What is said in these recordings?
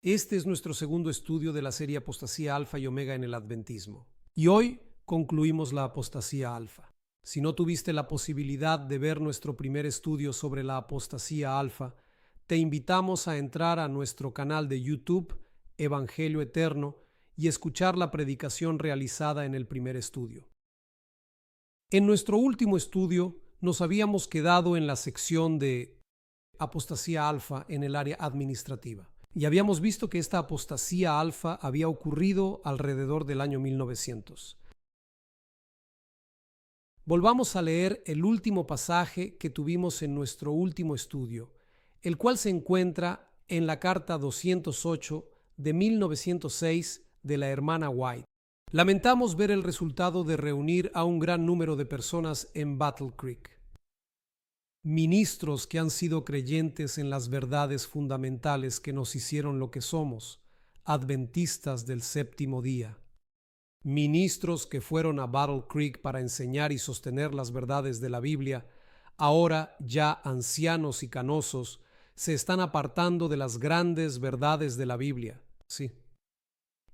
Este es nuestro segundo estudio de la serie Apostasía Alfa y Omega en el Adventismo. Y hoy concluimos la apostasía alfa. Si no tuviste la posibilidad de ver nuestro primer estudio sobre la apostasía alfa, te invitamos a entrar a nuestro canal de YouTube, Evangelio Eterno, y escuchar la predicación realizada en el primer estudio. En nuestro último estudio nos habíamos quedado en la sección de apostasía alfa en el área administrativa. Y habíamos visto que esta apostasía alfa había ocurrido alrededor del año 1900. Volvamos a leer el último pasaje que tuvimos en nuestro último estudio, el cual se encuentra en la carta 208 de 1906 de la hermana White. Lamentamos ver el resultado de reunir a un gran número de personas en Battle Creek. Ministros que han sido creyentes en las verdades fundamentales que nos hicieron lo que somos, adventistas del séptimo día. Ministros que fueron a Battle Creek para enseñar y sostener las verdades de la Biblia, ahora ya ancianos y canosos, se están apartando de las grandes verdades de la Biblia, sí,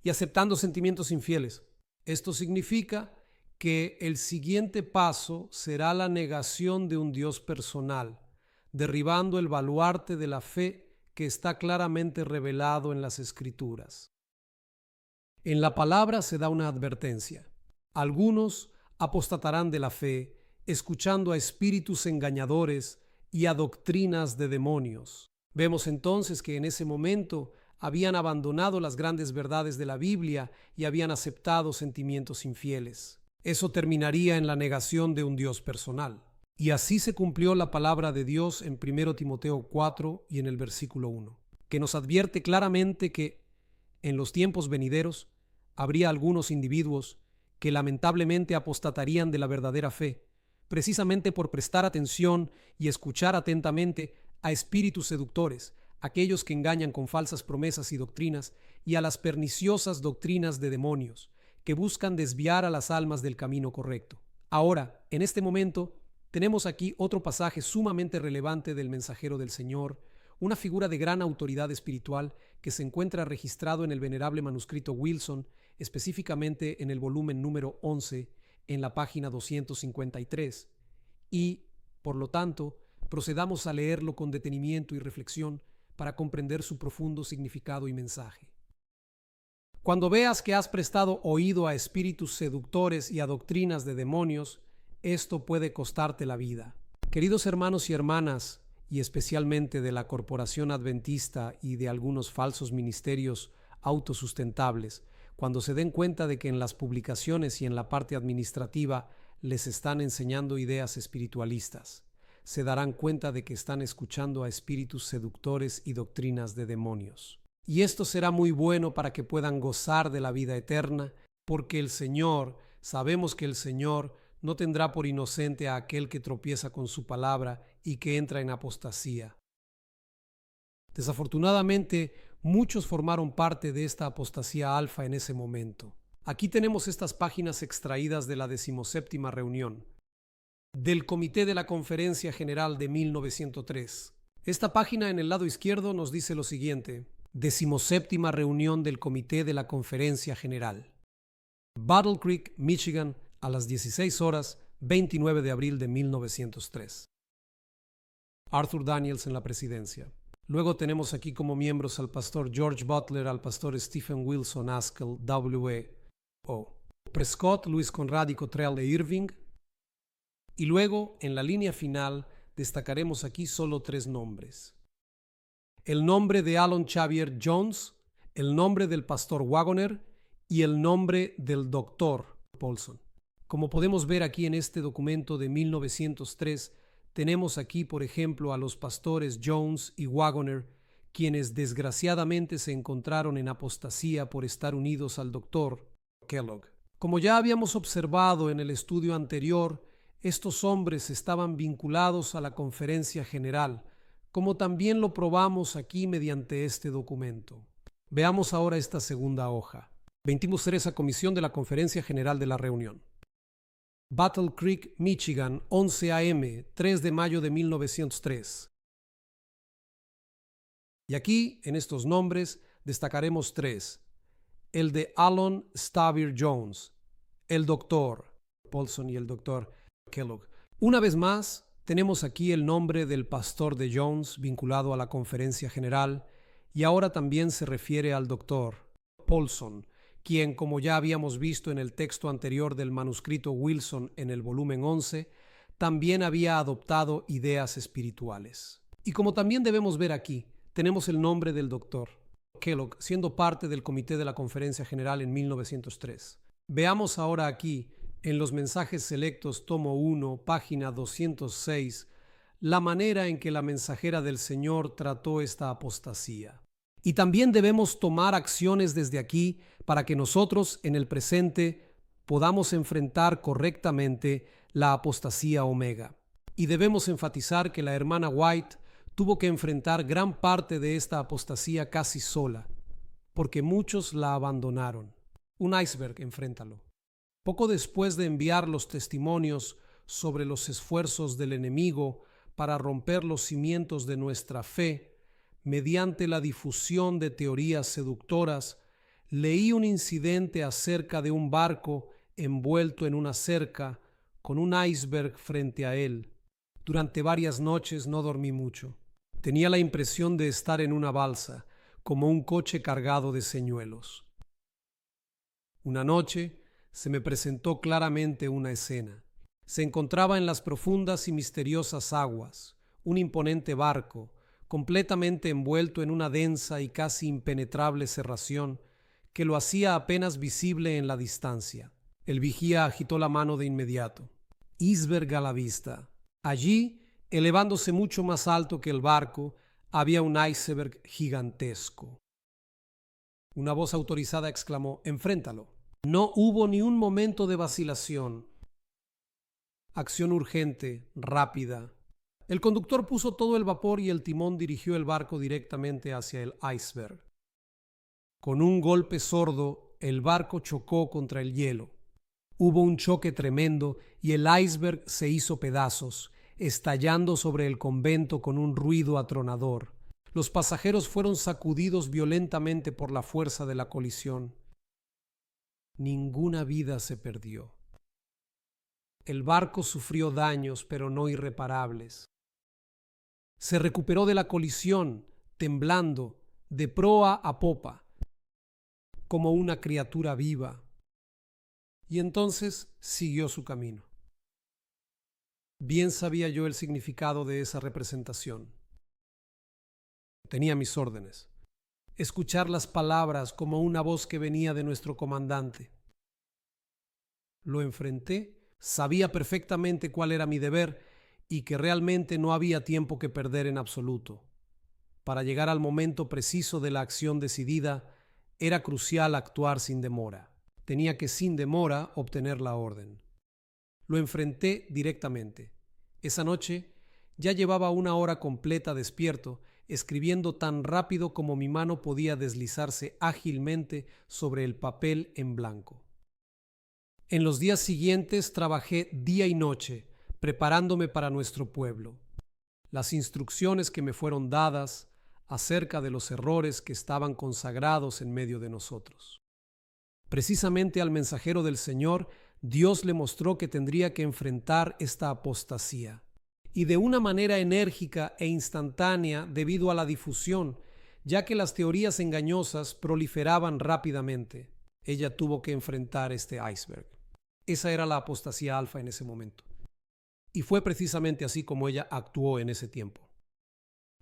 y aceptando sentimientos infieles. Esto significa que el siguiente paso será la negación de un Dios personal, derribando el baluarte de la fe que está claramente revelado en las Escrituras. En la palabra se da una advertencia. Algunos apostatarán de la fe, escuchando a espíritus engañadores y a doctrinas de demonios. Vemos entonces que en ese momento habían abandonado las grandes verdades de la Biblia y habían aceptado sentimientos infieles. Eso terminaría en la negación de un Dios personal. Y así se cumplió la palabra de Dios en 1 Timoteo 4 y en el versículo 1, que nos advierte claramente que en los tiempos venideros habría algunos individuos que lamentablemente apostatarían de la verdadera fe, precisamente por prestar atención y escuchar atentamente a espíritus seductores, aquellos que engañan con falsas promesas y doctrinas, y a las perniciosas doctrinas de demonios, que buscan desviar a las almas del camino correcto. Ahora, en este momento, tenemos aquí otro pasaje sumamente relevante del mensajero del Señor, una figura de gran autoridad espiritual que se encuentra registrado en el venerable manuscrito Wilson, específicamente en el volumen número 11, en la página 253, y, por lo tanto, procedamos a leerlo con detenimiento y reflexión para comprender su profundo significado y mensaje. Cuando veas que has prestado oído a espíritus seductores y a doctrinas de demonios, esto puede costarte la vida. Queridos hermanos y hermanas, y especialmente de la Corporación Adventista y de algunos falsos ministerios autosustentables, cuando se den cuenta de que en las publicaciones y en la parte administrativa les están enseñando ideas espiritualistas, se darán cuenta de que están escuchando a espíritus seductores y doctrinas de demonios. Y esto será muy bueno para que puedan gozar de la vida eterna, porque sabemos que el Señor no tendrá por inocente a aquel que tropieza con su palabra y que entra en apostasía. Desafortunadamente, muchos formaron parte de esta apostasía alfa en ese momento. Aquí tenemos estas páginas extraídas de la 17ª reunión del Comité de la Conferencia General de 1903. Esta página en el lado izquierdo nos dice lo siguiente: 17ª reunión del Comité de la Conferencia General. Battle Creek, Michigan, a las 16 horas, 29 de abril de 1903. Arthur Daniels en la presidencia. Luego tenemos aquí como miembros al pastor George Butler, al pastor Stephen Wilson Askell, W.O. Prescott, Luis Conrad y Cottrell de Irving. Y luego, en la línea final, destacaremos aquí solo 3 nombres. El nombre de Alon Xavier Jones, el nombre del pastor Wagoner y el nombre del doctor Paulson. Como podemos ver aquí en este documento de 1903, tenemos aquí, por ejemplo, a los pastores Jones y Wagoner, quienes desgraciadamente se encontraron en apostasía por estar unidos al doctor Kellogg. Como ya habíamos observado en el estudio anterior, estos hombres estaban vinculados a la Conferencia General, como también lo probamos aquí mediante este documento. Veamos ahora esta segunda hoja. 23 Comisión de la Conferencia General de la Reunión. Battle Creek, Michigan, 11 a.m., 3 de mayo de 1903. Y aquí, en estos nombres, Destacaremos tres: el de Alon Stavir Jones, el Dr. Paulson y el Dr. Kellogg. Una vez más, tenemos aquí el nombre del pastor de Jones vinculado a la conferencia general, y ahora también se refiere al Dr. Paulson, quien, como ya habíamos visto en el texto anterior del manuscrito Wilson en el volumen 11, también había adoptado ideas espirituales. Y como también debemos ver aquí, tenemos el nombre del Dr. Kellogg, siendo parte del comité de la conferencia general en 1903. Veamos ahora aquí, en los mensajes selectos, tomo 1, página 206, la manera en que la mensajera del Señor trató esta apostasía. Y también debemos tomar acciones desde aquí para que nosotros en el presente podamos enfrentar correctamente la apostasía omega. Y debemos enfatizar que la hermana White tuvo que enfrentar gran parte de esta apostasía casi sola, porque muchos la abandonaron. Un iceberg, enfréntalo. Poco después de enviar los testimonios sobre los esfuerzos del enemigo para romper los cimientos de nuestra fe, mediante la difusión de teorías seductoras, leí un incidente acerca de un barco envuelto en una cerca con un iceberg frente a él. Durante varias noches no dormí mucho. Tenía la impresión de estar en una balsa, como un coche cargado de señuelos. Una noche se me presentó claramente una escena. Se encontraba en las profundas y misteriosas aguas un imponente barco, completamente envuelto en una densa y casi impenetrable cerración que lo hacía apenas visible en la distancia. El vigía agitó la mano de inmediato. Iceberg a la vista. Allí, elevándose mucho más alto que el barco, había un iceberg gigantesco. Una voz autorizada exclamó: «Enfréntalo». No hubo ni un momento de vacilación. Acción urgente, rápida. El conductor puso todo el vapor y el timón dirigió el barco directamente hacia el iceberg. Con un golpe sordo, el barco chocó contra el hielo. Hubo un choque tremendo y el iceberg se hizo pedazos, estallando sobre el convento con un ruido atronador. Los pasajeros fueron sacudidos violentamente por la fuerza de la colisión. Ninguna vida se perdió. El barco sufrió daños, pero no irreparables. Se recuperó de la colisión, temblando, de proa a popa, como una criatura viva. Y entonces siguió su camino. Bien sabía yo el significado de esa representación. Tenía mis órdenes. Escuchar las palabras como una voz que venía de nuestro comandante. Lo enfrenté, sabía perfectamente cuál era mi deber y que realmente no había tiempo que perder en absoluto. Para llegar al momento preciso de la acción decidida, era crucial actuar sin demora. Tenía que sin demora obtener la orden. Lo enfrenté directamente. Esa noche ya llevaba una hora completa despierto, escribiendo tan rápido como mi mano podía deslizarse ágilmente sobre el papel en blanco. En los días siguientes trabajé día y noche, preparándome para nuestro pueblo. Las instrucciones que me fueron dadas acerca de los errores que estaban consagrados en medio de nosotros. Precisamente al mensajero del Señor, Dios le mostró que tendría que enfrentar esta apostasía. Y de una manera enérgica e instantánea debido a la difusión, ya que las teorías engañosas proliferaban rápidamente. Ella tuvo que enfrentar este iceberg. Esa era la apostasía alfa en ese momento. Y fue precisamente así como ella actuó en ese tiempo.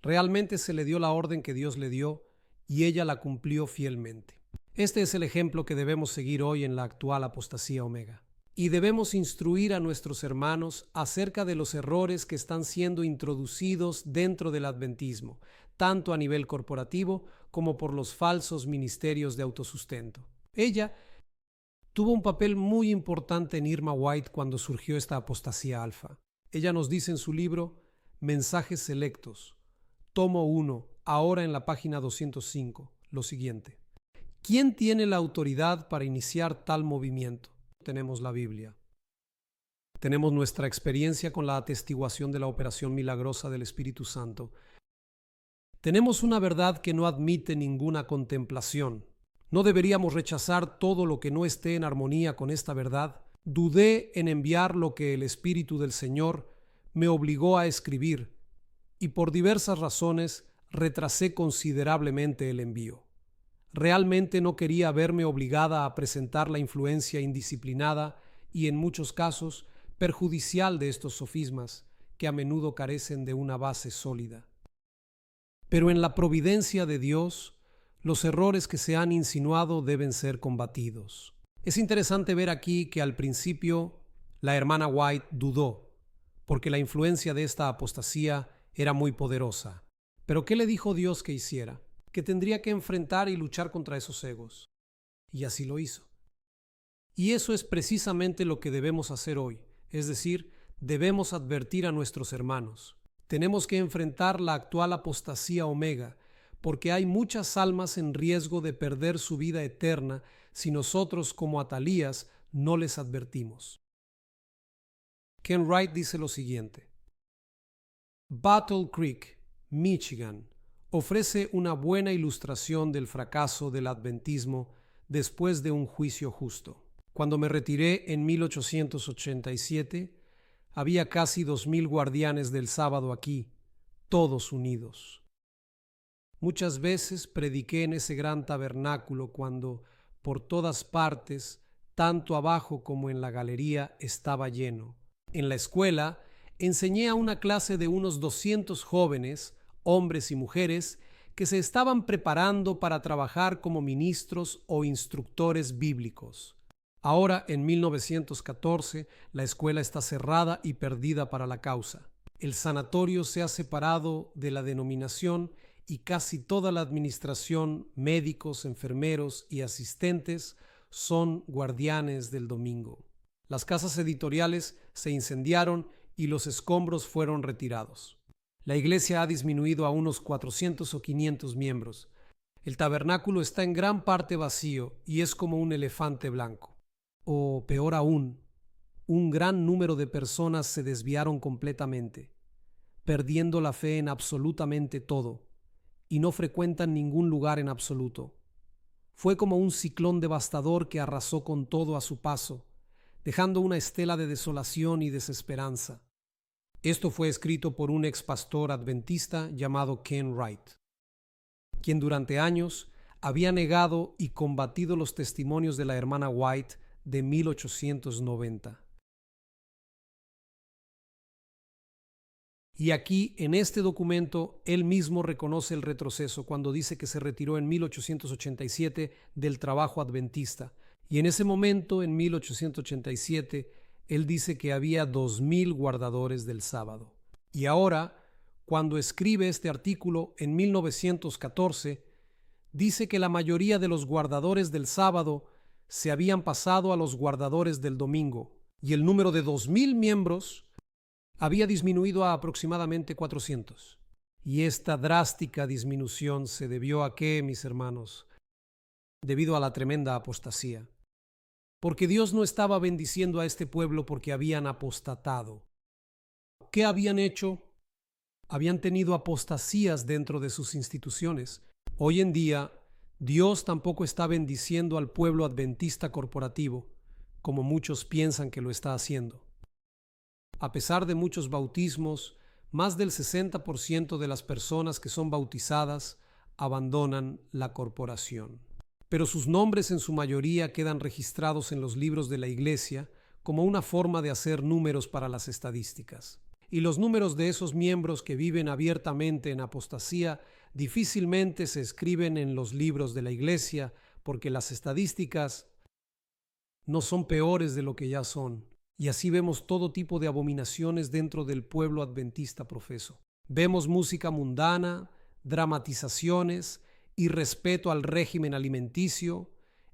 Realmente se le dio la orden que Dios le dio y ella la cumplió fielmente. Este es el ejemplo que debemos seguir hoy en la actual apostasía omega. Y debemos instruir a nuestros hermanos acerca de los errores que están siendo introducidos dentro del adventismo, tanto a nivel corporativo como por los falsos ministerios de autosustento. Ella tuvo un papel muy importante en Irma White cuando surgió esta apostasía alfa. Ella nos dice en su libro Mensajes Selectos, tomo 1, ahora en la página 205, lo siguiente. ¿Quién tiene la autoridad para iniciar tal movimiento? Tenemos la Biblia. Tenemos nuestra experiencia con la atestiguación de la operación milagrosa del Espíritu Santo. Tenemos una verdad que no admite ninguna contemplación. ¿No deberíamos rechazar todo lo que no esté en armonía con esta verdad? Dudé en enviar lo que el Espíritu del Señor me obligó a escribir y por diversas razones retrasé considerablemente el envío. Realmente no quería verme obligada a presentar la influencia indisciplinada y en muchos casos perjudicial de estos sofismas que a menudo carecen de una base sólida. Pero en la providencia de Dios, los errores que se han insinuado deben ser combatidos. Es interesante ver aquí que al principio la hermana White dudó, porque la influencia de esta apostasía era muy poderosa. Pero ¿qué le dijo Dios que hiciera? Que tendría que enfrentar y luchar contra esos egos. Y así lo hizo. Y eso es precisamente lo que debemos hacer hoy, es decir, debemos advertir a nuestros hermanos. Tenemos que enfrentar la actual apostasía omega, porque hay muchas almas en riesgo de perder su vida eterna si nosotros, como Atalías, no les advertimos. Ken Wright dice lo siguiente: Battle Creek, Michigan, ofrece una buena ilustración del fracaso del adventismo después de un juicio justo. Cuando me retiré en 1887, había casi 2000 guardianes del sábado aquí, todos unidos. Muchas veces prediqué en ese gran tabernáculo cuando, por todas partes, tanto abajo como en la galería, estaba lleno. En la escuela, enseñé a una clase de unos 200 jóvenes, hombres y mujeres, que se estaban preparando para trabajar como ministros o instructores bíblicos. Ahora, en 1914, la escuela está cerrada y perdida para la causa. El sanatorio se ha separado de la denominación y casi toda la administración, médicos, enfermeros y asistentes son guardianes del domingo. Las casas editoriales se incendiaron y los escombros fueron retirados. La iglesia ha disminuido a unos 400 o 500 miembros. El tabernáculo está en gran parte vacío y es como un elefante blanco. O peor aún, un gran número de personas se desviaron completamente, perdiendo la fe en absolutamente todo, y no frecuentan ningún lugar en absoluto. Fue como un ciclón devastador que arrasó con todo a su paso, dejando una estela de desolación y desesperanza. Esto fue escrito por un ex pastor adventista llamado Ken Wright, quien durante años había negado y combatido los testimonios de la hermana White de 1890. Y aquí, en este documento, él mismo reconoce el retroceso cuando dice que se retiró en 1887 del trabajo adventista. Y en ese momento, en 1887, él dice que había 2000 guardadores del sábado. Y ahora, cuando escribe este artículo en 1914, dice que la mayoría de los guardadores del sábado se habían pasado a los guardadores del domingo, y el número de 2000 miembros había disminuido a aproximadamente 400. Y esta drástica disminución se debió a qué, mis hermanos? Debido a la tremenda apostasía. Porque Dios no estaba bendiciendo a este pueblo porque habían apostatado. ¿Qué habían hecho? Habían tenido apostasías dentro de sus instituciones. Hoy en día, Dios tampoco está bendiciendo al pueblo adventista corporativo, como muchos piensan que lo está haciendo. A pesar de muchos bautismos, más del 60% de las personas que son bautizadas abandonan la corporación. Pero sus nombres en su mayoría quedan registrados en los libros de la iglesia como una forma de hacer números para las estadísticas. Y los números de esos miembros que viven abiertamente en apostasía difícilmente se escriben en los libros de la iglesia porque las estadísticas no son peores de lo que ya son. Y así vemos todo tipo de abominaciones dentro del pueblo adventista profeso. Vemos música mundana, dramatizaciones, irrespeto al régimen alimenticio,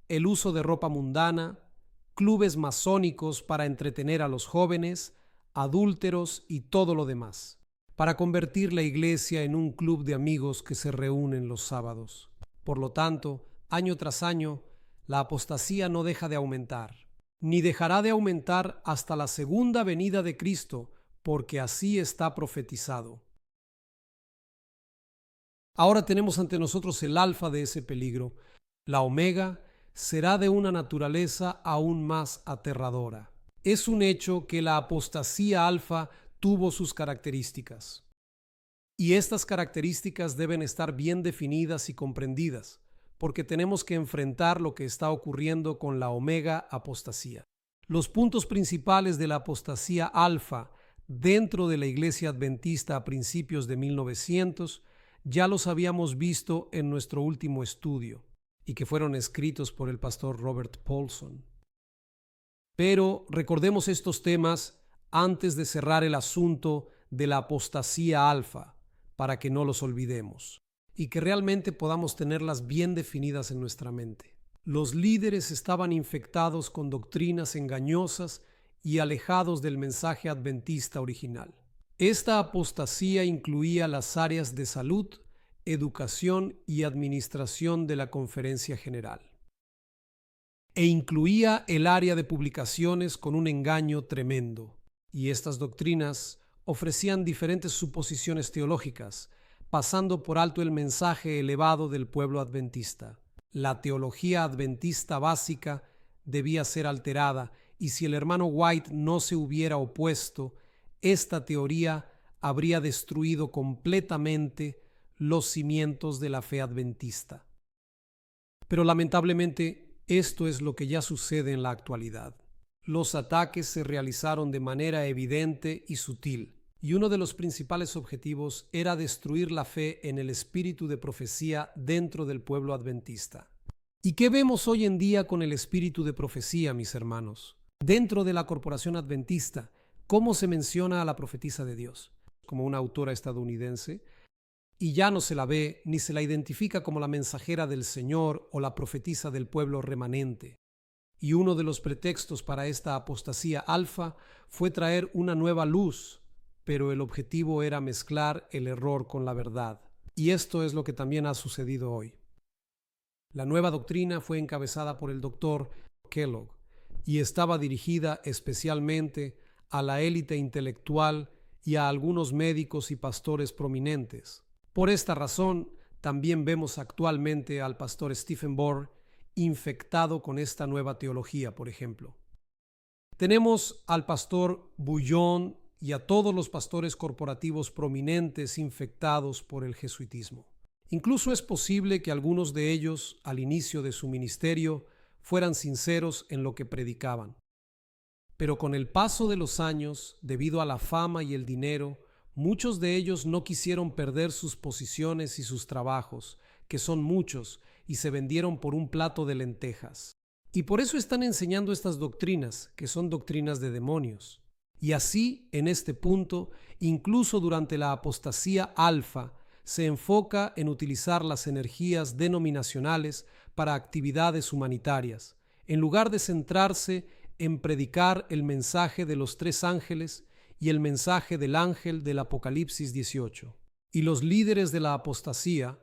el uso de ropa mundana, clubes masónicos para entretener a los jóvenes, adúlteros y todo lo demás, para convertir la iglesia en un club de amigos que se reúnen los sábados. Por lo tanto, año tras año, la apostasía no deja de aumentar, ni dejará de aumentar hasta la segunda venida de Cristo, porque así está profetizado. Ahora tenemos ante nosotros el alfa de ese peligro. La omega será de una naturaleza aún más aterradora. Es un hecho que la apostasía alfa tuvo sus características. Y estas características deben estar bien definidas y comprendidas, porque tenemos que enfrentar lo que está ocurriendo con la omega apostasía. Los puntos principales de la apostasía alfa dentro de la Iglesia Adventista a principios de 1900 ya los habíamos visto en nuestro último estudio y que fueron escritos por el pastor Robert Paulson. Pero recordemos estos temas antes de cerrar el asunto de la apostasía alfa, para que no los olvidemos y que realmente podamos tenerlas bien definidas en nuestra mente. Los líderes estaban infectados con doctrinas engañosas y alejados del mensaje adventista original. Esta apostasía incluía las áreas de salud, educación y administración de la Conferencia General. E incluía el área de publicaciones con un engaño tremendo. Y estas doctrinas ofrecían diferentes suposiciones teológicas, pasando por alto el mensaje elevado del pueblo adventista. La teología adventista básica debía ser alterada, y si el hermano White no se hubiera opuesto, esta teoría habría destruido completamente los cimientos de la fe adventista. Pero lamentablemente esto es lo que ya sucede en la actualidad. Los ataques se realizaron de manera evidente y sutil, y uno de los principales objetivos era destruir la fe en el espíritu de profecía dentro del pueblo adventista. ¿Y qué vemos hoy en día con el espíritu de profecía, mis hermanos? Dentro de la corporación adventista, ¿cómo se menciona a la profetisa de Dios? Como una autora estadounidense, y ya no se la ve ni se la identifica como la mensajera del Señor o la profetisa del pueblo remanente. Y uno de los pretextos para esta apostasía alfa fue traer una nueva luz, pero el objetivo era mezclar el error con la verdad. Y esto es lo que también ha sucedido hoy. La nueva doctrina fue encabezada por el doctor Kellogg y estaba dirigida especialmente a la élite intelectual y a algunos médicos y pastores prominentes. Por esta razón, también vemos actualmente al pastor Stephen Bohr infectado con esta nueva teología, por ejemplo. Tenemos al pastor Bouillon y a todos los pastores corporativos prominentes infectados por el jesuitismo. Incluso es posible que algunos de ellos, al inicio de su ministerio, fueran sinceros en lo que predicaban. Pero con el paso de los años, debido a la fama y el dinero, muchos de ellos no quisieron perder sus posiciones y sus trabajos, que son muchos, y se vendieron por un plato de lentejas. Y por eso están enseñando estas doctrinas, que son doctrinas de demonios. Y así, en este punto, incluso durante la apostasía alfa, se enfoca en utilizar las energías denominacionales para actividades humanitarias, en lugar de centrarse en predicar el mensaje de los tres ángeles y el mensaje del ángel del Apocalipsis 18. Y los líderes de la apostasía,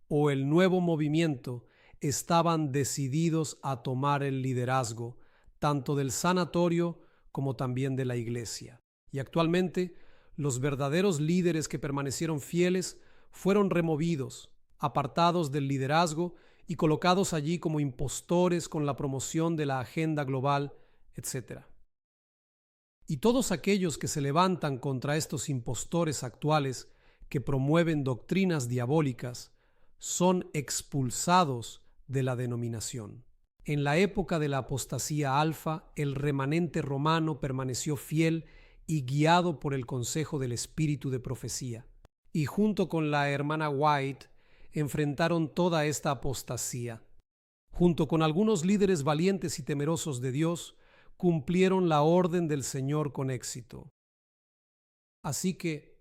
o el nuevo movimiento, estaban decididos a tomar el liderazgo, tanto del sanatorio como también de la iglesia. Y actualmente, los verdaderos líderes que permanecieron fieles fueron removidos, apartados del liderazgo y colocados allí como impostores con la promoción de la agenda global, etc. Y todos aquellos que se levantan contra estos impostores actuales que promueven doctrinas diabólicas son expulsados de la denominación. En la época de la apostasía alfa, el remanente romano permaneció fiel y guiado por el consejo del espíritu de profecía. Y junto con la hermana White enfrentaron toda esta apostasía. Junto con algunos líderes valientes y temerosos de Dios, cumplieron la orden del Señor con éxito. Así que,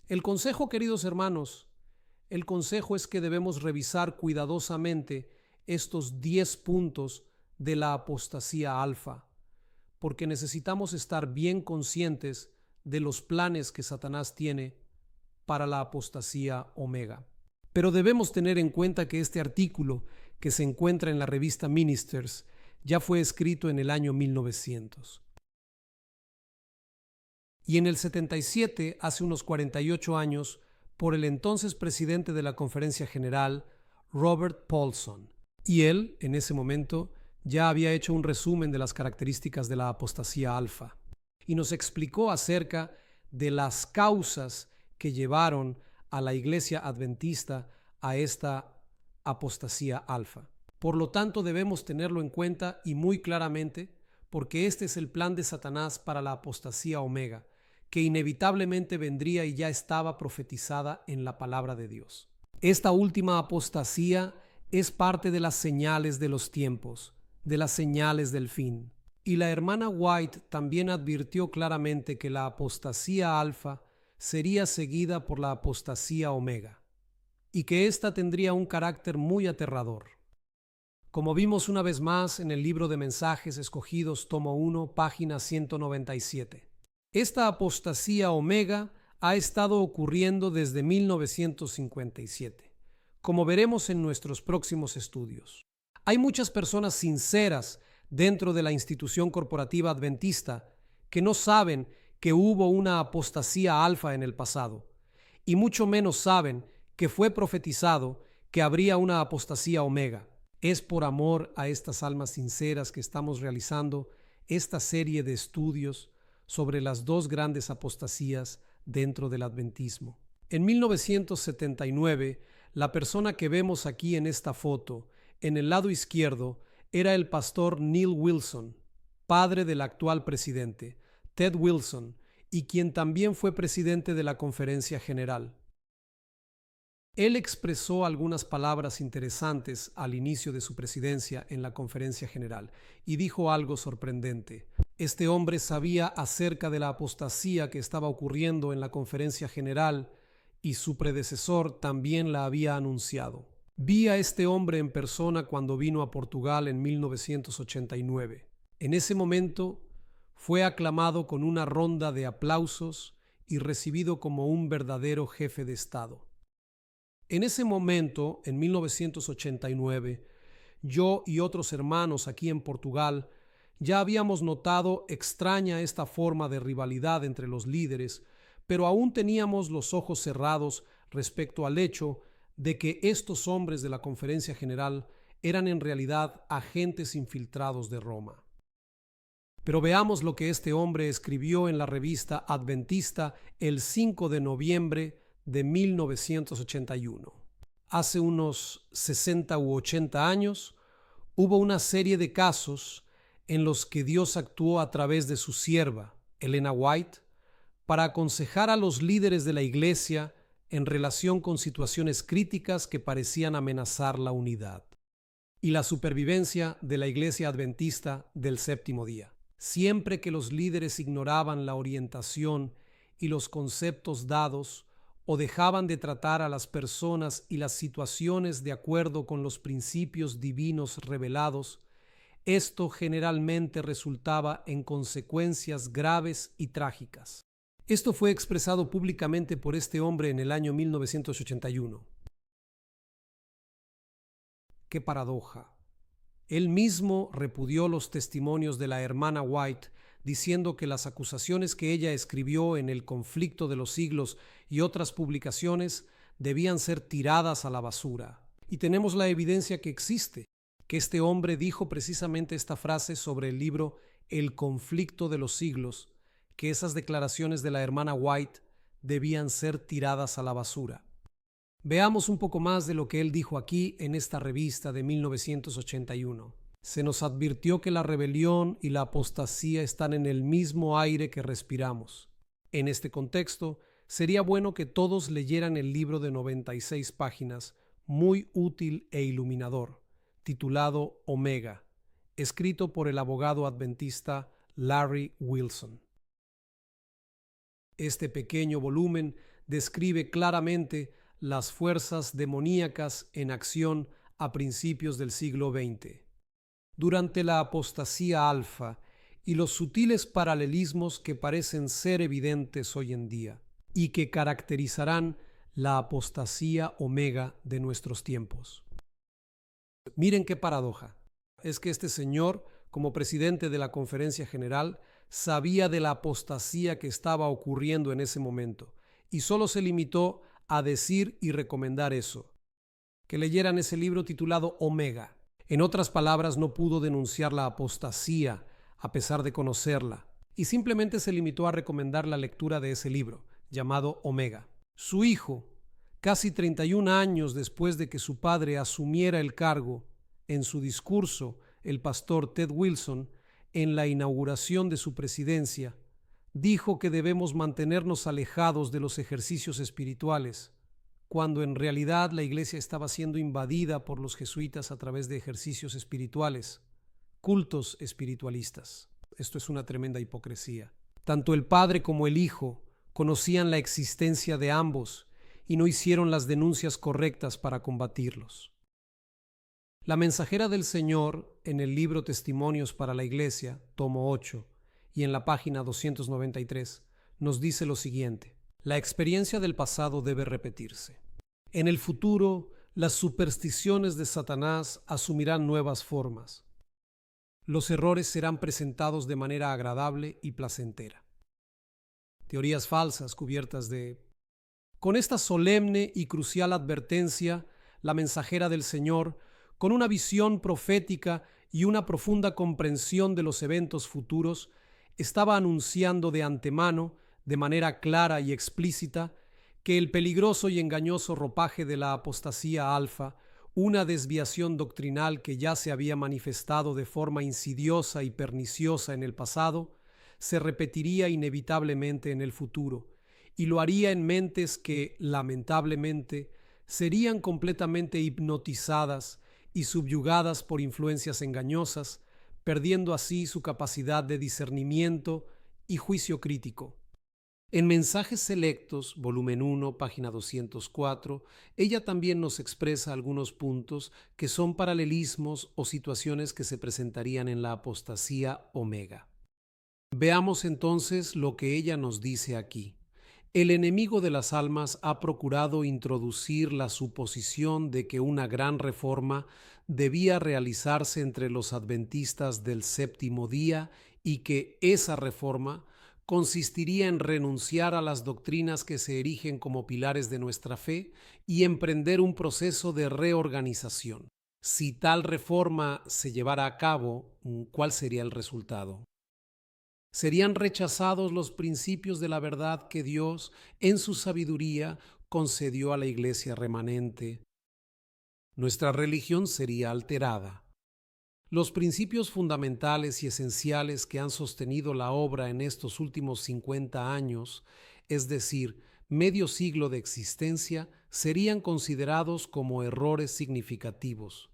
el consejo, queridos hermanos, el consejo es que debemos revisar cuidadosamente estos 10 puntos de la apostasía alfa, porque necesitamos estar bien conscientes de los planes que Satanás tiene para la apostasía omega. Pero debemos tener en cuenta que este artículo, que se encuentra en la revista Ministers, ya fue escrito en el año 1900. Y en el 77, hace unos 48 años, por el entonces presidente de la Conferencia General, Robert Paulson. Y él, en ese momento, ya había hecho un resumen de las características de la apostasía alfa y nos explicó acerca de las causas que llevaron a la Iglesia Adventista a esta apostasía alfa. Por lo tanto, debemos tenerlo en cuenta y muy claramente, porque este es el plan de Satanás para la apostasía omega, que inevitablemente vendría y ya estaba profetizada en la palabra de Dios. Esta última apostasía es parte de las señales de los tiempos, de las señales del fin. Y la hermana White también advirtió claramente que la apostasía alfa sería seguida por la apostasía omega, y que ésta tendría un carácter muy aterrador. Como vimos una vez más en el libro de Mensajes Escogidos, tomo 1, página 197. Esta apostasía omega ha estado ocurriendo desde 1957, como veremos en nuestros próximos estudios. Hay muchas personas sinceras dentro de la institución corporativa adventista que no saben que hubo una apostasía alfa en el pasado, y mucho menos saben que fue profetizado que habría una apostasía omega. Es por amor a estas almas sinceras que estamos realizando esta serie de estudios sobre las dos grandes apostasías dentro del adventismo. En 1979, la persona que vemos aquí en esta foto, en el lado izquierdo, era el pastor Neil Wilson, padre del actual presidente, Ted Wilson, y quien también fue presidente de la Conferencia General. Él expresó algunas palabras interesantes al inicio de su presidencia en la Conferencia General y dijo algo sorprendente. Este hombre sabía acerca de la apostasía que estaba ocurriendo en la Conferencia General y su predecesor también la había anunciado. Vi a este hombre en persona cuando vino a Portugal en 1989. En ese momento fue aclamado con una ronda de aplausos y recibido como un verdadero jefe de Estado. En ese momento, en 1989, yo y otros hermanos aquí en Portugal ya habíamos notado extraña esta forma de rivalidad entre los líderes, pero aún teníamos los ojos cerrados respecto al hecho de que estos hombres de la Conferencia General eran en realidad agentes infiltrados de Roma. Pero veamos lo que este hombre escribió en la revista Adventista el 5 de noviembre de 1981. Hace unos 60 u 80 años hubo una serie de casos en los que Dios actuó a través de su sierva, Elena White, para aconsejar a los líderes de la iglesia en relación con situaciones críticas que parecían amenazar la unidad y la supervivencia de la iglesia adventista del séptimo día. Siempre que los líderes ignoraban la orientación y los conceptos dados o dejaban de tratar a las personas y las situaciones de acuerdo con los principios divinos revelados, esto generalmente resultaba en consecuencias graves y trágicas. Esto fue expresado públicamente por este hombre en el año 1981. ¡Qué paradoja! Él mismo repudió los testimonios de la hermana White, diciendo que las acusaciones que ella escribió en El conflicto de los siglos y otras publicaciones debían ser tiradas a la basura. Y tenemos la evidencia que existe, que este hombre dijo precisamente esta frase sobre el libro El conflicto de los siglos, que esas declaraciones de la hermana White debían ser tiradas a la basura. Veamos un poco más de lo que él dijo aquí en esta revista de 1981. Se nos advirtió que la rebelión y la apostasía están en el mismo aire que respiramos. En este contexto, sería bueno que todos leyeran el libro de 96 páginas, muy útil e iluminador, titulado Omega, escrito por el abogado adventista Larry Wilson. Este pequeño volumen describe claramente las fuerzas demoníacas en acción a principios del siglo XX, durante la apostasía alfa y los sutiles paralelismos que parecen ser evidentes hoy en día y que caracterizarán la apostasía omega de nuestros tiempos. Miren qué paradoja. Es que este señor, como presidente de la Conferencia General, sabía de la apostasía que estaba ocurriendo en ese momento y solo se limitó a decir y recomendar eso, que leyeran ese libro titulado Omega. En otras palabras, no pudo denunciar la apostasía a pesar de conocerla, y simplemente se limitó a recomendar la lectura de ese libro, llamado Omega. Su hijo, casi 31 años después de que su padre asumiera el cargo, en su discurso, el pastor Ted Wilson, en la inauguración de su presidencia, dijo que debemos mantenernos alejados de los ejercicios espirituales, cuando en realidad la iglesia estaba siendo invadida por los jesuitas a través de ejercicios espirituales, cultos espiritualistas. Esto es una tremenda hipocresía. Tanto el padre como el hijo conocían la existencia de ambos y no hicieron las denuncias correctas para combatirlos. La mensajera del Señor, en el libro Testimonios para la Iglesia, tomo 8, y en la página 293, nos dice lo siguiente: la experiencia del pasado debe repetirse. En el futuro, las supersticiones de Satanás asumirán nuevas formas. Los errores serán presentados de manera agradable y placentera. Teorías falsas cubiertas de... Con esta solemne y crucial advertencia, la mensajera del Señor, con una visión profética y una profunda comprensión de los eventos futuros, estaba anunciando de antemano, de manera clara y explícita, que el peligroso y engañoso ropaje de la apostasía alfa, una desviación doctrinal que ya se había manifestado de forma insidiosa y perniciosa en el pasado, se repetiría inevitablemente en el futuro, y lo haría en mentes que, lamentablemente, serían completamente hipnotizadas y subyugadas por influencias engañosas, perdiendo así su capacidad de discernimiento y juicio crítico. En Mensajes Selectos, volumen 1, página 204, ella también nos expresa algunos puntos que son paralelismos o situaciones que se presentarían en la apostasía omega. Veamos entonces lo que ella nos dice aquí. El enemigo de las almas ha procurado introducir la suposición de que una gran reforma debía realizarse entre los adventistas del séptimo día y que esa reforma consistiría en renunciar a las doctrinas que se erigen como pilares de nuestra fe y emprender un proceso de reorganización. Si tal reforma se llevara a cabo, ¿cuál sería el resultado? Serían rechazados los principios de la verdad que Dios, en su sabiduría, concedió a la iglesia remanente. Nuestra religión sería alterada. Los principios fundamentales y esenciales que han sostenido la obra en estos últimos 50 años, es decir, medio siglo de existencia, serían considerados como errores significativos.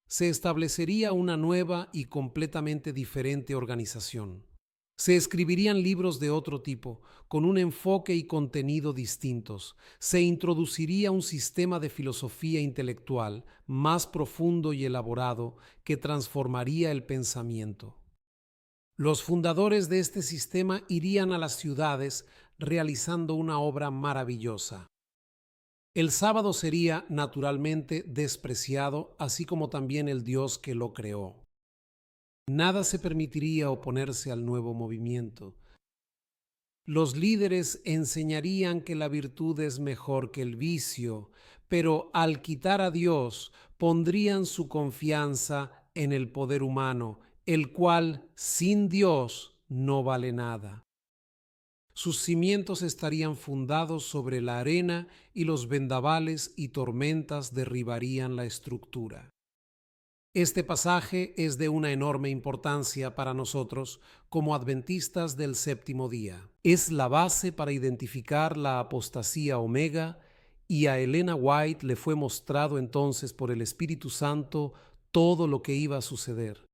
Se establecería una nueva y completamente diferente organización. Se escribirían libros de otro tipo, con un enfoque y contenido distintos. Se introduciría un sistema de filosofía intelectual más profundo y elaborado que transformaría el pensamiento. Los fundadores de este sistema irían a las ciudades realizando una obra maravillosa. El sábado sería, naturalmente, despreciado, así como también el Dios que lo creó. Nada se permitiría oponerse al nuevo movimiento. Los líderes enseñarían que la virtud es mejor que el vicio, pero al quitar a Dios pondrían su confianza en el poder humano, el cual sin Dios no vale nada. Sus cimientos estarían fundados sobre la arena y los vendavales y tormentas derribarían la estructura. Este pasaje es de una enorme importancia para nosotros como adventistas del séptimo día. Es la base para identificar la apostasía omega y a Elena White le fue mostrado entonces por el Espíritu Santo todo lo que iba a suceder.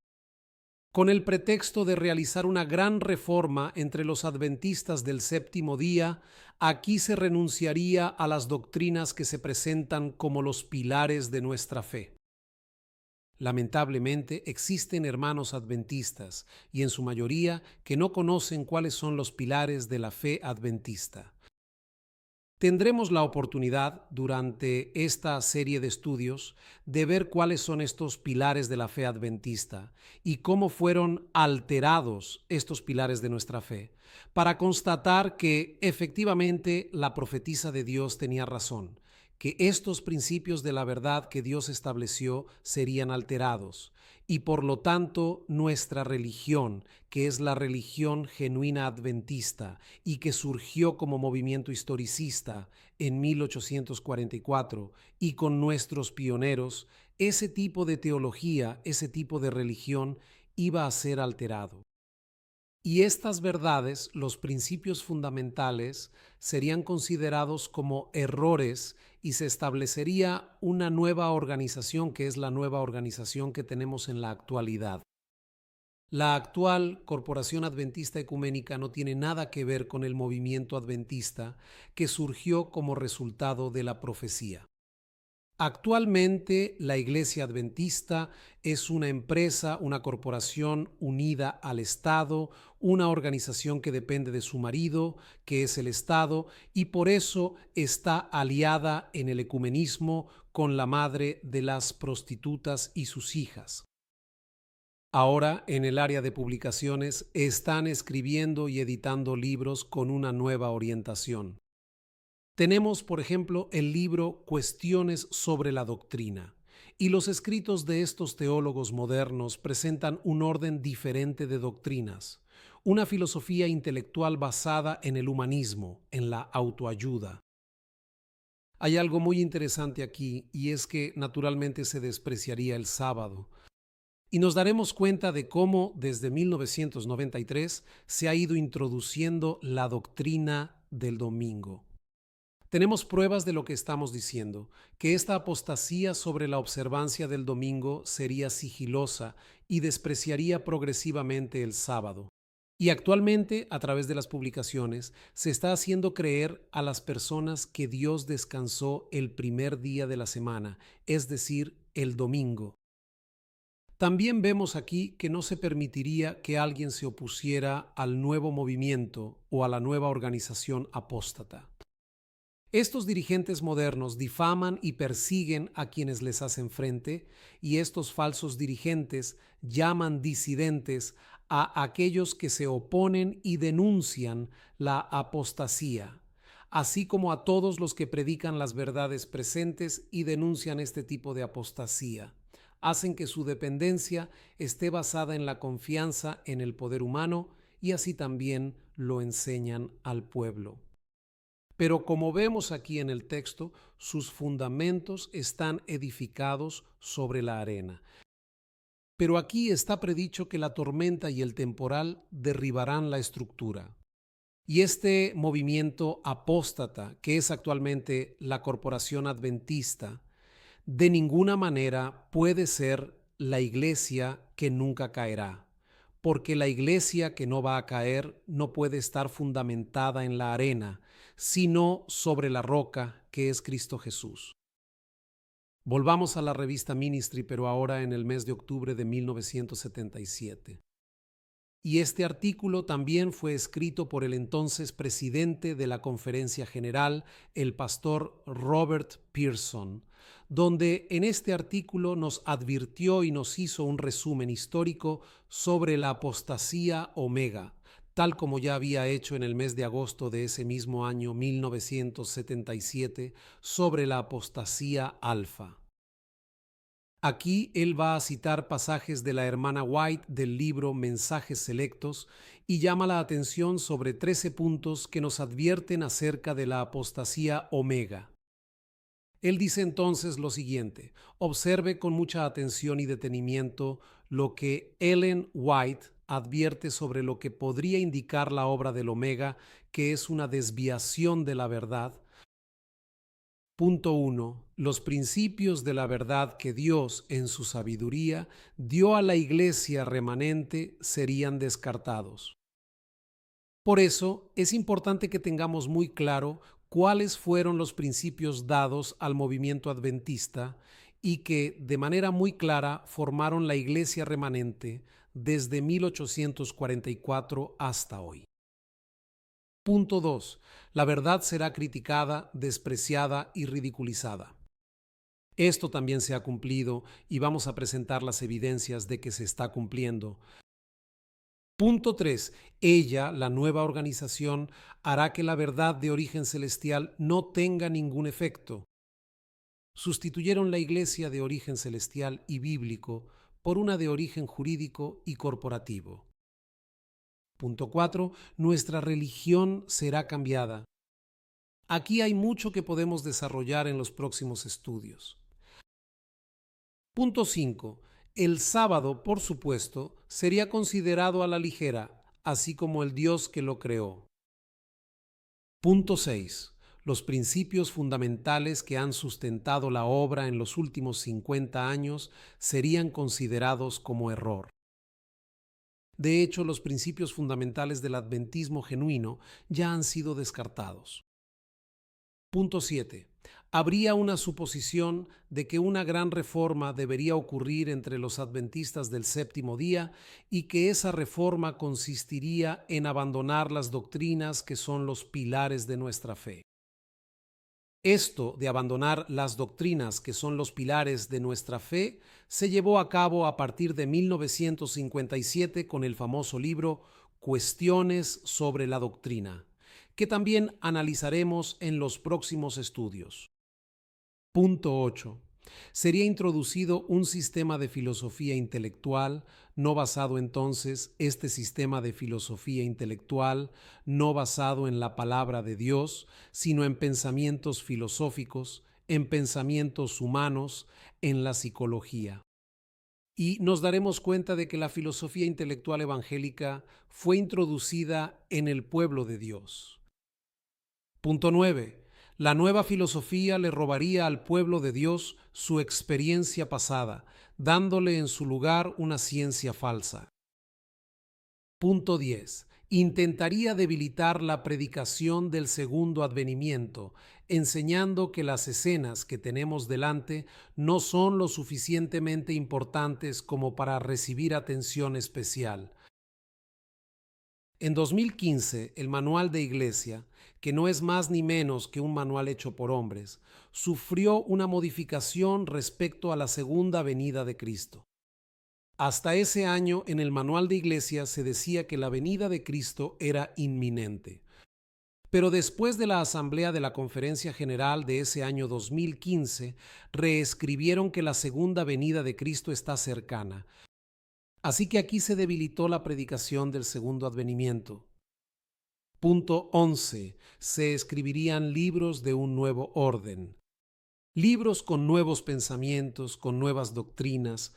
Con el pretexto de realizar una gran reforma entre los adventistas del séptimo día, aquí se renunciaría a las doctrinas que se presentan como los pilares de nuestra fe. Lamentablemente existen hermanos adventistas, y en su mayoría que no conocen cuáles son los pilares de la fe adventista. Tendremos la oportunidad durante esta serie de estudios de ver cuáles son estos pilares de la fe adventista y cómo fueron alterados estos pilares de nuestra fe, para constatar que efectivamente la profetisa de Dios tenía razón, que estos principios de la verdad que Dios estableció serían alterados y por lo tanto nuestra religión, que es la religión genuina adventista y que surgió como movimiento historicista en 1844 y con nuestros pioneros, ese tipo de teología, ese tipo de religión iba a ser alterado. Y estas verdades, los principios fundamentales, serían considerados como errores y se establecería una nueva organización que es la nueva organización que tenemos en la actualidad. La actual Corporación Adventista Ecuménica no tiene nada que ver con el movimiento adventista que surgió como resultado de la profecía. Actualmente, la Iglesia Adventista es una empresa, una corporación unida al Estado, una organización que depende de su marido, que es el Estado, y por eso está aliada en el ecumenismo con la madre de las prostitutas y sus hijas. Ahora, en el área de publicaciones, están escribiendo y editando libros con una nueva orientación. Tenemos, por ejemplo, el libro Cuestiones sobre la doctrina, y los escritos de estos teólogos modernos presentan un orden diferente de doctrinas, una filosofía intelectual basada en el humanismo, en la autoayuda. Hay algo muy interesante aquí, y es que naturalmente se despreciaría el sábado. Y nos daremos cuenta de cómo desde 1993 se ha ido introduciendo la doctrina del domingo. Tenemos pruebas de lo que estamos diciendo, que esta apostasía sobre la observancia del domingo sería sigilosa y despreciaría progresivamente el sábado. Y actualmente, a través de las publicaciones, se está haciendo creer a las personas que Dios descansó el primer día de la semana, es decir, el domingo. También vemos aquí que no se permitiría que alguien se opusiera al nuevo movimiento o a la nueva organización apóstata. Estos dirigentes modernos difaman y persiguen a quienes les hacen frente, y estos falsos dirigentes llaman disidentes a aquellos que se oponen y denuncian la apostasía, así como a todos los que predican las verdades presentes y denuncian este tipo de apostasía. Hacen que su dependencia esté basada en la confianza en el poder humano y así también lo enseñan al pueblo. Pero como vemos aquí en el texto, sus fundamentos están edificados sobre la arena. Pero aquí está predicho que la tormenta y el temporal derribarán la estructura. Y este movimiento apóstata, que es actualmente la Corporación Adventista, de ninguna manera puede ser la iglesia que nunca caerá, porque la iglesia que no va a caer no puede estar fundamentada en la arena, sino sobre la roca que es Cristo Jesús. Volvamos a la revista Ministry, pero ahora en el mes de octubre de 1977. Y este artículo también fue escrito por el entonces presidente de la Conferencia General, el pastor Robert Pearson, donde en este artículo nos advirtió y nos hizo un resumen histórico sobre la apostasía omega, tal como ya había hecho en el mes de agosto de ese mismo año 1977 sobre la apostasía alfa. Aquí él va a citar pasajes de la hermana White del libro Mensajes Selectos y llama la atención sobre 13 puntos que nos advierten acerca de la apostasía omega. Él dice entonces lo siguiente: observe con mucha atención y detenimiento lo que Ellen White advierte sobre lo que podría indicar la obra del omega, que es una desviación de la verdad. Punto 1. Los principios de la verdad que Dios, en su sabiduría, dio a la iglesia remanente serían descartados. Por eso, es importante que tengamos muy claro cuáles fueron los principios dados al movimiento adventista y que, de manera muy clara, formaron la iglesia remanente desde 1844 hasta hoy. Punto 2. La verdad será criticada, despreciada y ridiculizada. Esto también se ha cumplido y vamos a presentar las evidencias de que se está cumpliendo. Punto 3. Ella, la nueva organización, hará que la verdad de origen celestial no tenga ningún efecto. Sustituyeron la iglesia de origen celestial y bíblico por una de origen jurídico y corporativo. Punto 4. Nuestra religión será cambiada. Aquí hay mucho que podemos desarrollar en los próximos estudios. Punto 5. El sábado, por supuesto, sería considerado a la ligera, así como el Dios que lo creó. Punto 6. Los principios fundamentales que han sustentado la obra en los últimos 50 años serían considerados como error. De hecho, los principios fundamentales del adventismo genuino ya han sido descartados. Punto 7. Habría una suposición de que una gran reforma debería ocurrir entre los adventistas del séptimo día y que esa reforma consistiría en abandonar las doctrinas que son los pilares de nuestra fe. Esto de abandonar las doctrinas que son los pilares de nuestra fe se llevó a cabo a partir de 1957 con el famoso libro Cuestiones sobre la doctrina, que también analizaremos en los próximos estudios. Punto 8. Sería introducido un sistema de filosofía intelectual, no basado entonces este sistema de filosofía intelectual, no basado en la palabra de Dios, sino en pensamientos filosóficos, en pensamientos humanos, en la psicología. Y nos daremos cuenta de que la filosofía intelectual evangélica fue introducida en el pueblo de Dios. Punto 9. La nueva filosofía le robaría al pueblo de Dios su experiencia pasada, dándole en su lugar una ciencia falsa. Punto 10. Intentaría debilitar la predicación del segundo advenimiento, enseñando que las escenas que tenemos delante no son lo suficientemente importantes como para recibir atención especial. En 2015, el Manual de Iglesia, que no es más ni menos que un manual hecho por hombres, sufrió una modificación respecto a la segunda venida de Cristo. Hasta ese año, en el Manual de Iglesia se decía que la venida de Cristo era inminente. Pero después de la asamblea de la Conferencia General de ese año 2015, reescribieron que la segunda venida de Cristo está cercana. Así que aquí se debilitó la predicación del segundo advenimiento. Punto 11. Se escribirían libros de un nuevo orden. Libros con nuevos pensamientos, con nuevas doctrinas.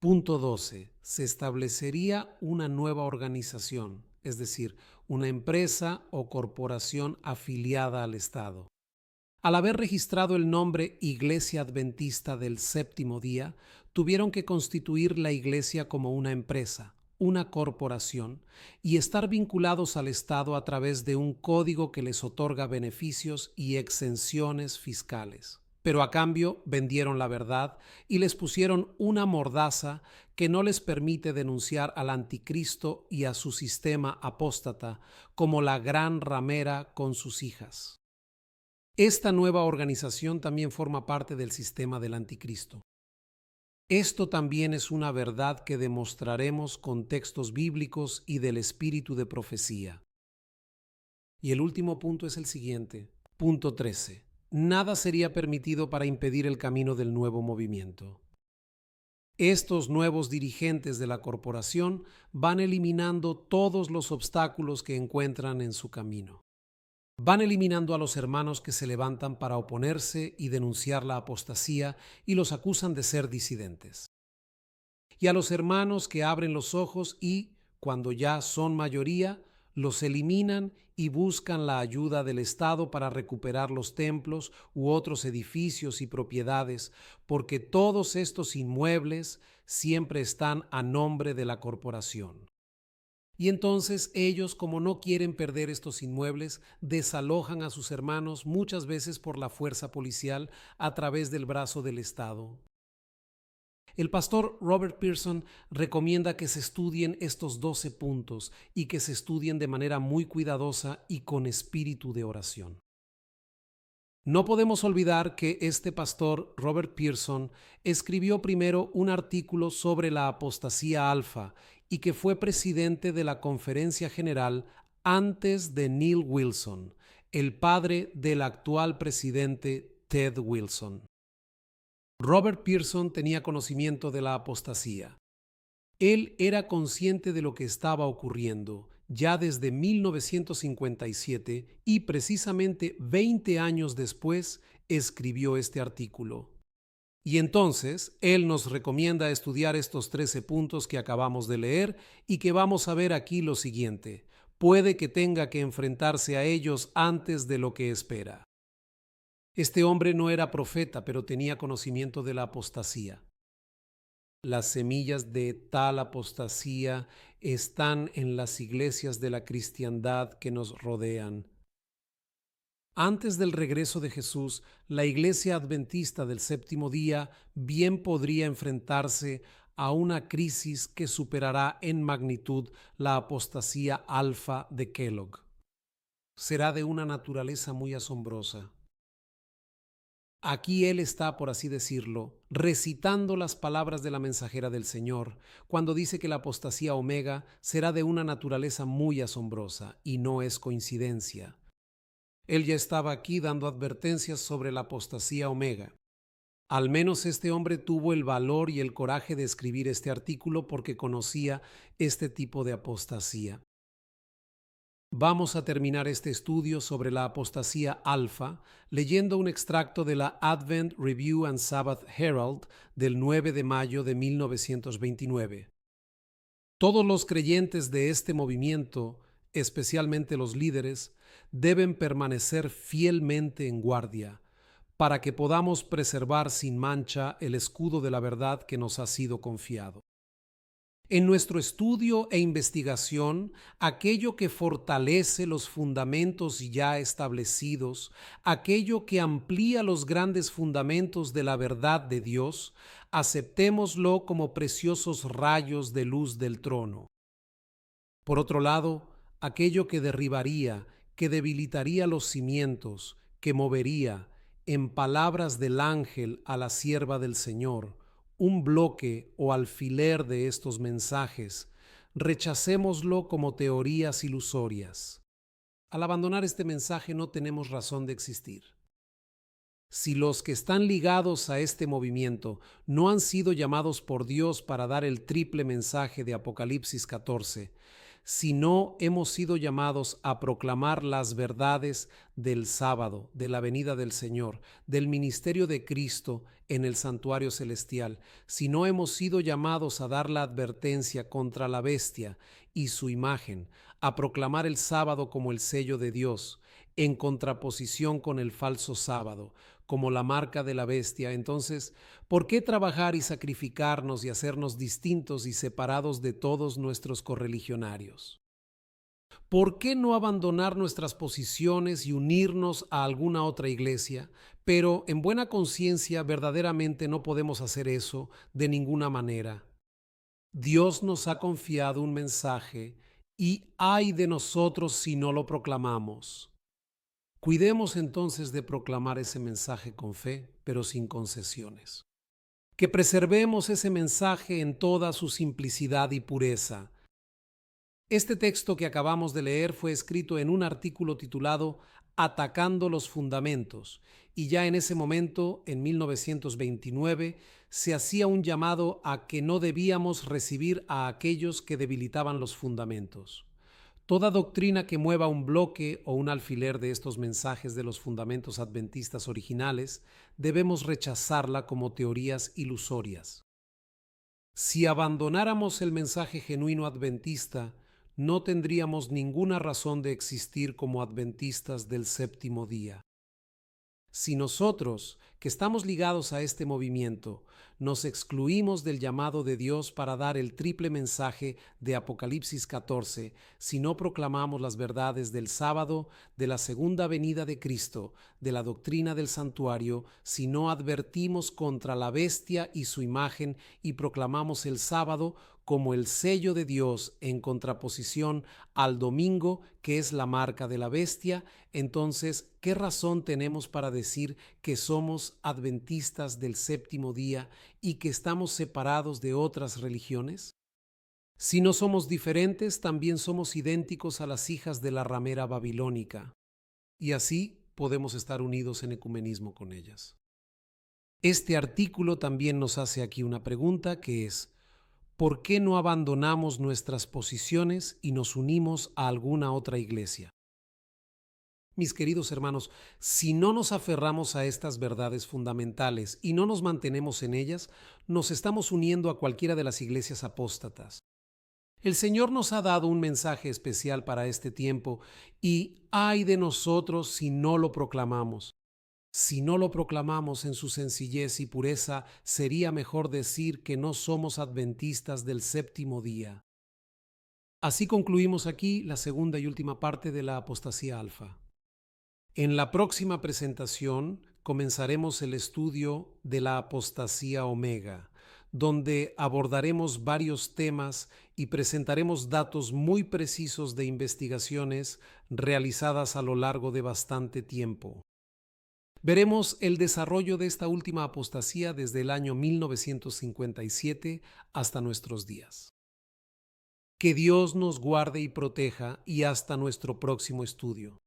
Punto 12. Se establecería una nueva organización, es decir, una empresa o corporación afiliada al Estado. Al haber registrado el nombre Iglesia Adventista del Séptimo Día, tuvieron que constituir la iglesia como una empresa, una corporación, y estar vinculados al Estado a través de un código que les otorga beneficios y exenciones fiscales. Pero a cambio vendieron la verdad y les pusieron una mordaza que no les permite denunciar al anticristo y a su sistema apóstata como la gran ramera con sus hijas. Esta nueva organización también forma parte del sistema del anticristo. Esto también es una verdad que demostraremos con textos bíblicos y del espíritu de profecía. Y el último punto es el siguiente. Punto 13. Nada sería permitido para impedir el camino del nuevo movimiento. Estos nuevos dirigentes de la corporación van eliminando todos los obstáculos que encuentran en su camino. Van eliminando a los hermanos que se levantan para oponerse y denunciar la apostasía y los acusan de ser disidentes. Y a los hermanos que abren los ojos y, cuando ya son mayoría, los eliminan y buscan la ayuda del Estado para recuperar los templos u otros edificios y propiedades, porque todos estos inmuebles siempre están a nombre de la corporación. Y entonces ellos, como no quieren perder estos inmuebles, desalojan a sus hermanos muchas veces por la fuerza policial a través del brazo del Estado. El pastor Robert Pearson recomienda que se estudien estos 12 puntos y que se estudien de manera muy cuidadosa y con espíritu de oración. No podemos olvidar que este pastor Robert Pearson escribió primero un artículo sobre la apostasía alfa y que fue presidente de la Conferencia General antes de Neil Wilson, el padre del actual presidente Ted Wilson. Robert Pearson tenía conocimiento de la apostasía. Él era consciente de lo que estaba ocurriendo ya desde 1957 y precisamente 20 años después escribió este artículo. Y entonces él nos recomienda estudiar estos 13 puntos que acabamos de leer y que vamos a ver aquí lo siguiente. Puede que tenga que enfrentarse a ellos antes de lo que espera. Este hombre no era profeta, pero tenía conocimiento de la apostasía. Las semillas de tal apostasía están en las iglesias de la cristiandad que nos rodean. Antes del regreso de Jesús, la iglesia adventista del séptimo día bien podría enfrentarse a una crisis que superará en magnitud la apostasía alfa de Kellogg. Será de una naturaleza muy asombrosa. Aquí él está, por así decirlo, recitando las palabras de la mensajera del Señor, cuando dice que la apostasía omega será de una naturaleza muy asombrosa, y no es coincidencia. Él ya estaba aquí dando advertencias sobre la apostasía omega. Al menos este hombre tuvo el valor y el coraje de escribir este artículo porque conocía este tipo de apostasía. Vamos a terminar este estudio sobre la apostasía alfa leyendo un extracto de la Advent Review and Sabbath Herald del 9 de mayo de 1929. Todos los creyentes de este movimiento, especialmente los líderes, deben permanecer fielmente en guardia para que podamos preservar sin mancha el escudo de la verdad que nos ha sido confiado. En nuestro estudio e investigación, aquello que fortalece los fundamentos ya establecidos, aquello que amplía los grandes fundamentos de la verdad de Dios, aceptémoslo como preciosos rayos de luz del trono. Por otro lado, aquello que derribaría, que debilitaría los cimientos, que movería, en palabras del ángel a la sierva del Señor, un bloque o alfiler de estos mensajes, rechacémoslo como teorías ilusorias. Al abandonar este mensaje no tenemos razón de existir. Si los que están ligados a este movimiento no han sido llamados por Dios para dar el triple mensaje de Apocalipsis 14, si no hemos sido llamados a proclamar las verdades del sábado, de la venida del Señor, del ministerio de Cristo en el santuario celestial, si no hemos sido llamados a dar la advertencia contra la bestia y su imagen, a proclamar el sábado como el sello de Dios, en contraposición con el falso sábado, como la marca de la bestia, entonces, ¿por qué trabajar y sacrificarnos y hacernos distintos y separados de todos nuestros correligionarios? ¿Por qué no abandonar nuestras posiciones y unirnos a alguna otra iglesia? Pero en buena conciencia verdaderamente no podemos hacer eso de ninguna manera. Dios nos ha confiado un mensaje y ay de nosotros si no lo proclamamos. Cuidemos entonces de proclamar ese mensaje con fe, pero sin concesiones. Que preservemos ese mensaje en toda su simplicidad y pureza. Este texto que acabamos de leer fue escrito en un artículo titulado Atacando los Fundamentos, y ya en ese momento, en 1929, se hacía un llamado a que no debíamos recibir a aquellos que debilitaban los fundamentos. Toda doctrina que mueva un bloque o un alfiler de estos mensajes de los fundamentos adventistas originales, debemos rechazarla como teorías ilusorias. Si abandonáramos el mensaje genuino adventista, no tendríamos ninguna razón de existir como adventistas del séptimo día. Si nosotros, que estamos ligados a este movimiento, nos excluimos del llamado de Dios para dar el triple mensaje de Apocalipsis 14 si no proclamamos las verdades del sábado, de la segunda venida de Cristo, de la doctrina del santuario, si no advertimos contra la bestia y su imagen y proclamamos el sábado como el sello de Dios en contraposición al domingo, que es la marca de la bestia. Entonces, ¿qué razón tenemos para decir que somos adventistas del séptimo día y que estamos separados de otras religiones? Si no somos diferentes, también somos idénticos a las hijas de la ramera babilónica, y así podemos estar unidos en ecumenismo con ellas. Este artículo también nos hace aquí una pregunta que es: ¿por qué no abandonamos nuestras posiciones y nos unimos a alguna otra iglesia? Mis queridos hermanos, si no nos aferramos a estas verdades fundamentales y no nos mantenemos en ellas, nos estamos uniendo a cualquiera de las iglesias apóstatas. El Señor nos ha dado un mensaje especial para este tiempo y ay de nosotros si no lo proclamamos. Si no lo proclamamos en su sencillez y pureza, sería mejor decir que no somos adventistas del séptimo día. Así concluimos aquí la segunda y última parte de la apostasía alfa. En la próxima presentación comenzaremos el estudio de la apostasía omega, donde abordaremos varios temas y presentaremos datos muy precisos de investigaciones realizadas a lo largo de bastante tiempo. Veremos el desarrollo de esta última apostasía desde el año 1957 hasta nuestros días. Que Dios nos guarde y proteja y hasta nuestro próximo estudio.